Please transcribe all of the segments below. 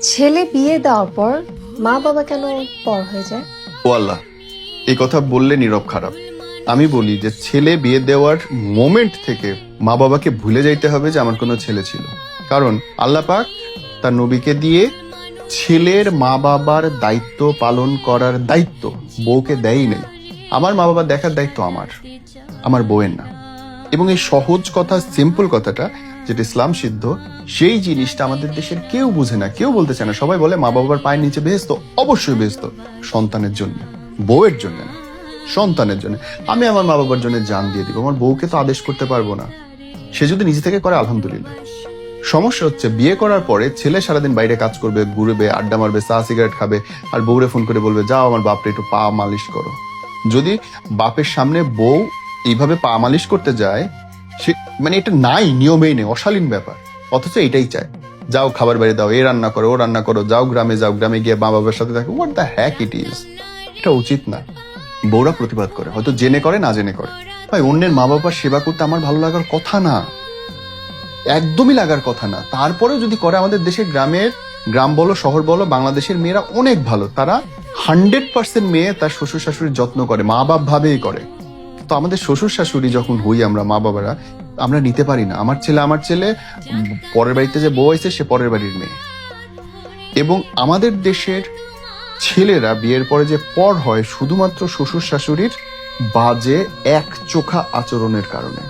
ছেলে বিয়ে দেওয়ার পর মা বাবা কেন পর হয়ে যায়? ও আল্লাহ, এই কথা বললে নীরব খারাপ। আমি বলি যে ছেলে বিয়ে দেওয়ার মোমেন্ট থেকে মা বাবাকে ভুলে যাইতে হবে যে আমার কোনো ছেলে ছিল। কারণ আল্লাহ পাক তার নবীকে দিয়ে ছেলের মা বাবার দায়িত্ব পালন করার দায়িত্ব বউকে দেয়ই নাই। আমার মা বাবা দেখার দায়িত্ব আমার বউয়ের না। এবং এই সহজ কথা, সিম্পল কথাটা যেটা ইসলাম সিদ্ধ, সেই জিনিসটা আমাদের দেশের কেউ বুঝে না, কেউ বলতে চায় না। সবাই বলে মা বাবার পায়ের নিচে বেহেশত। অবশ্যই বেহেশত সন্তানের জন্য, বউয়ের জন্য না, সন্তানের জন্য। আমি আমার মা বাবার জন্য জান দিয়ে দিব, আমার বউকে তো আদেশ করতে পারবো না। সে যদি নিজে থেকে করে আলহামদুলিল্লাহ। সমস্যা হচ্ছে বিয়ে করার পরে ছেলে সারাদিন বাইরে কাজ করবে, ঘুরবে, আড্ডা মারবে, চা সিগারেট খাবে, আর বউরে ফোন করে বলবে যাও আমার বাপরে একটু পা মালিশ করো। যদি বাপের সামনে বউ এইভাবে পা মালিশ করতে যায়, সে মানে এটা নাই, নিয়মেই নেই, অশালীন ব্যাপার। অথচ এটাই চায়, যাও খাবার বাইরে দাও, এ রান্না করো, ও রান্না করো, যাও গ্রামে গিয়ে মা বাবার সাথে থাকো। What the heck it is. এটা উচিত না। বউরা প্রতিবাদ করে, হয়তো জেনে করে না জেনে করে। ভাই, অন্যের মা বাবার সেবা করতে আমার ভালো লাগার কথা না, একদমই লাগার কথা না। তারপরেও যদি করে, আমাদের দেশের গ্রাম বলো শহর বলো, বাংলাদেশের মেয়েরা অনেক ভালো। তারা 100% মেয়ে তার শ্বশুর শাশুড়ির যত্ন করে, মা বাপ ভাবেই করে। তো আমাদের শ্বশুর শাশুড়ি যখন হই আমরা, মা বাবারা, আমরা নিতে পারি না। আমার ছেলে পরের বাড়িতে যে বউ হয়েছে সে পরের বাড়ির মেয়ে। এবং আমাদের দেশের ছেলেরা বিয়ের পরে যে পর হয় শুধুমাত্র শ্বশুর শাশুড়ির বাজে একচোখা আচরণের কারণে।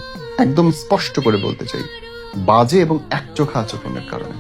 একদম স্পষ্ট করে বলতে চাই, বাজে এবং একচোখা আচরণের কারণে।